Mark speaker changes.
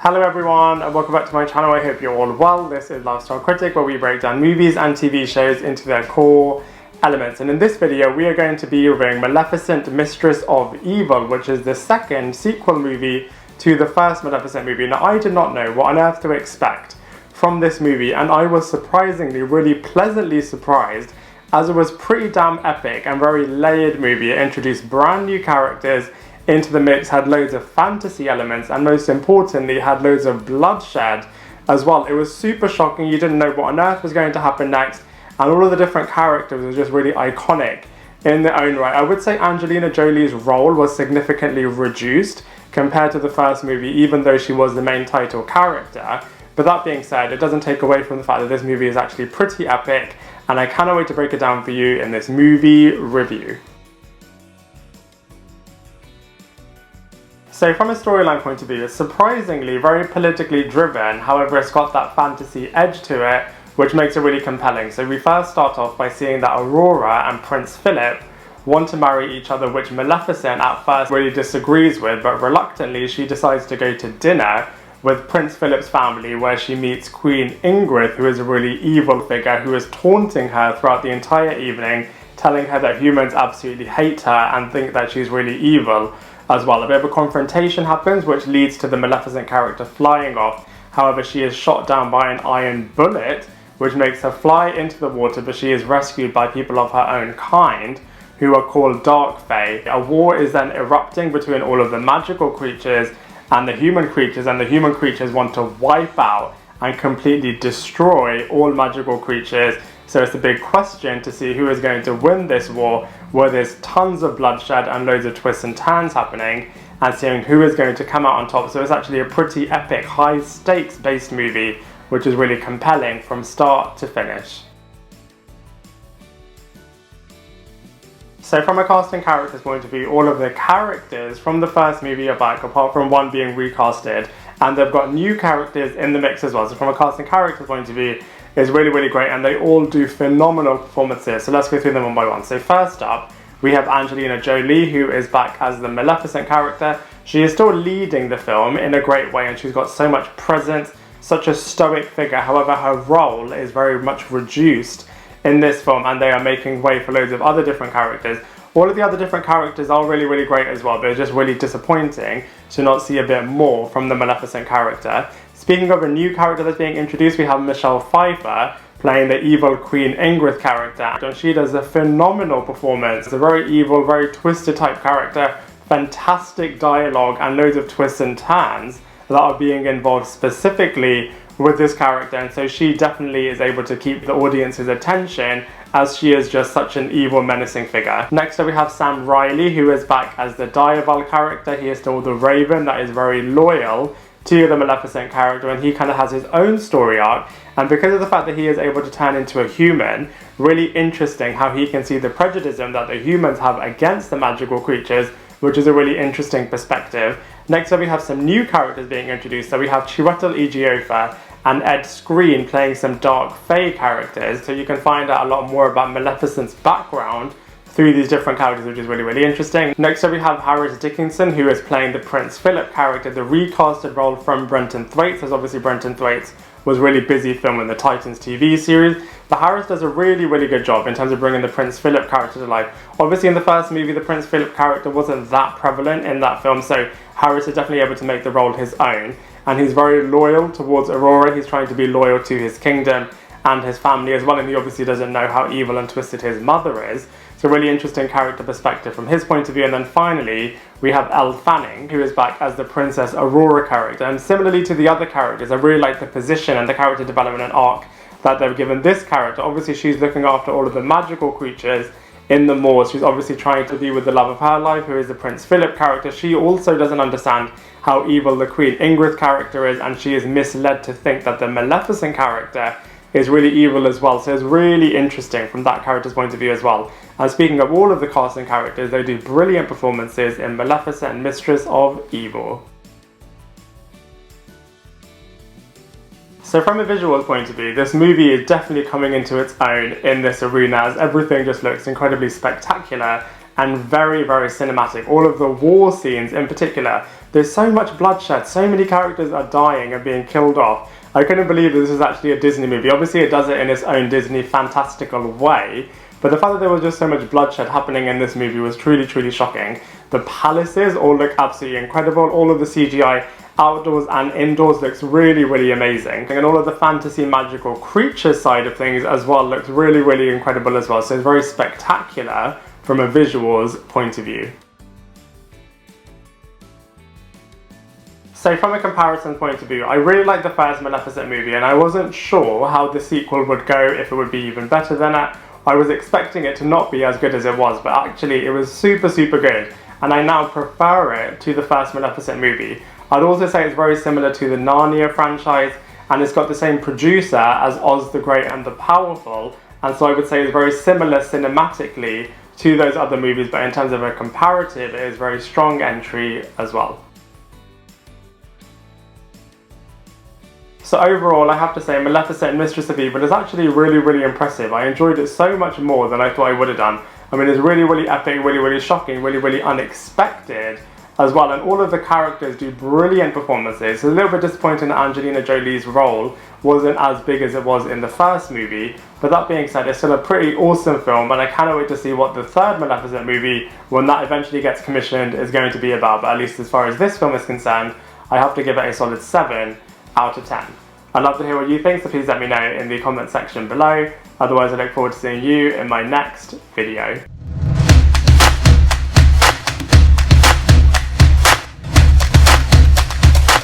Speaker 1: Hello everyone and welcome back to my channel. I hope you're all well. This is Lifestyle Critic, where we break down movies and TV shows into their core elements. And in this video we are going to be reviewing Maleficent, Mistress of Evil, which is the second sequel movie to the first Maleficent movie. Now, I did not know what on earth to expect from this movie, and I was surprisingly really pleasantly surprised, as it was pretty damn epic and very layered movie. It introduced brand new characters into the mix, had loads of fantasy elements, and most importantly had loads of bloodshed as well. It was super shocking. You didn't know what on earth was going to happen next, and all of the different characters were just really iconic in their own right. I would say Angelina Jolie's role was significantly reduced compared to the first movie, even though she was the main title character. But that being said, it doesn't take away from the fact that this movie is actually pretty epic, and I cannot wait to break it down for you in this movie review. So from a storyline point of view, it's surprisingly very politically driven. However, it's got that fantasy edge to it, which makes it really compelling. So we first start off by seeing that Aurora and Prince Philip want to marry each other, which Maleficent at first really disagrees with, but reluctantly she decides to go to dinner with Prince Philip's family, where she meets Queen Ingrid, who is a really evil figure who is taunting her throughout the entire evening, telling her that humans absolutely hate her and think that she's really evil as well. A bit of a confrontation happens, which leads to the Maleficent character flying off. However, she is shot down by an iron bullet, which makes her fly into the water, but she is rescued by people of her own kind, who are called Dark Fae. A war is then erupting between all of the magical creatures and the human creatures, and the human creatures want to wipe out and completely destroy all magical creatures. So it's a big question to see who is going to win this war, where there's tons of bloodshed and loads of twists and turns happening, and seeing who is going to come out on top. So it's actually a pretty epic, high stakes based movie, which is really compelling from start to finish. So from a casting characters point of view, all of the characters from the first movie are back, apart from one being recasted, and they've got new characters in the mix as well. So from a casting characters point of view, it's really, really great, and they all do phenomenal performances. So let's go through them one by one. So first up, we have Angelina Jolie, who is back as the Maleficent character. She is still leading the film in a great way, and she's got so much presence, such a stoic figure. However, her role is very much reduced in this film, and they are making way for loads of other different characters. All of the other different characters are really, really great as well, but it's just really disappointing to not see a bit more from the Maleficent character. Speaking of a new character that's being introduced, we have Pfeiffer playing the evil Queen Ingrid character, and she does a phenomenal performance. It's a very evil, very twisted type character, fantastic dialogue, and loads of twists and turns that are being involved specifically with this character, and so she definitely is able to keep the audience's attention, as she is just such an evil, menacing figure. Next up we have Sam Riley, who is back as the Diaval character. He is still the Raven that is very loyal to the Maleficent character, and he kind of has his own story arc, and because of the fact that he is able to turn into a human, really interesting how he can see the prejudice that the humans have against the magical creatures, which is a really interesting perspective. Next up we have some new characters being introduced. So we have Chiwetel Ejiofor and Skrein playing some Dark Fae characters, so you can find out a lot more about Maleficent's background through these different characters, which is really, really interesting. Next up we have Dickenson, who is playing the Prince Philip character, the recasted role from Brenton Thwaites, as obviously Brenton Thwaites was really busy filming the Titans TV series. But Harris does a really, really good job in terms of bringing the Prince Philip character to life. Obviously in the first movie, the Prince Philip character wasn't that prevalent in that film, so Harris is definitely able to make the role his own. And he's very loyal towards Aurora. He's trying to be loyal to his kingdom and his family as well, and he obviously doesn't know how evil and twisted his mother is. So really interesting character perspective from his point of view. And then finally, we have Elle Fanning, who is back as the Princess Aurora character. And similarly to the other characters, I really like the position and the character development and arc that they've given this character. Obviously, she's looking after all of the magical creatures in the moors. She's obviously trying to be with the love of her life, who is the Prince Philip character. She also doesn't understand how evil the Queen Ingrid character is, and she is misled to think that the Maleficent character is really evil as well. So it's really interesting from that character's point of view as well. And speaking of all of the casting characters, they do brilliant performances in Maleficent and Mistress of Evil. So from a visual point of view, this movie is definitely coming into its own in this arena, as everything just looks incredibly spectacular and very, very cinematic. All of the war scenes in particular, there's so much bloodshed, so many characters are dying and being killed off. I couldn't believe that this is actually a Disney movie. Obviously it does it in its own Disney fantastical way, but the fact that there was just so much bloodshed happening in this movie was truly, truly shocking. The palaces all look absolutely incredible. All of the CGI outdoors and indoors looks really, really amazing. And all of the fantasy magical creature side of things as well looks really, really incredible as well. So it's very spectacular from a visuals point of view. So from a comparison point of view, I really liked the first Maleficent movie and I wasn't sure how the sequel would go, if it would be even better than it. I was expecting it to not be as good as it was, but actually it was super, super good. And I now prefer it to the first Maleficent movie. I'd also say it's very similar to the Narnia franchise, and it's got the same producer as Oz the Great and the Powerful, and so I would say it's very similar cinematically to those other movies, but in terms of a comparative, it is a very strong entry as well. So overall, I have to say Maleficent Mistress of Evil is actually really, really impressive. I enjoyed it so much more than I thought I would have done. I mean, it's really, really epic, really, really shocking, really, really unexpected as well, and all of the characters do brilliant performances. It's a little bit disappointing that Angelina Jolie's role wasn't as big as it was in the first movie, but that being said, it's still a pretty awesome film, and I cannot wait to see what the third Maleficent movie, when that eventually gets commissioned, is going to be about. But at least as far as this film is concerned, I have to give it a solid 7 out of 10. I'd love to hear what you think, so please let me know in the comment section below. Otherwise, I look forward to seeing you in my next video.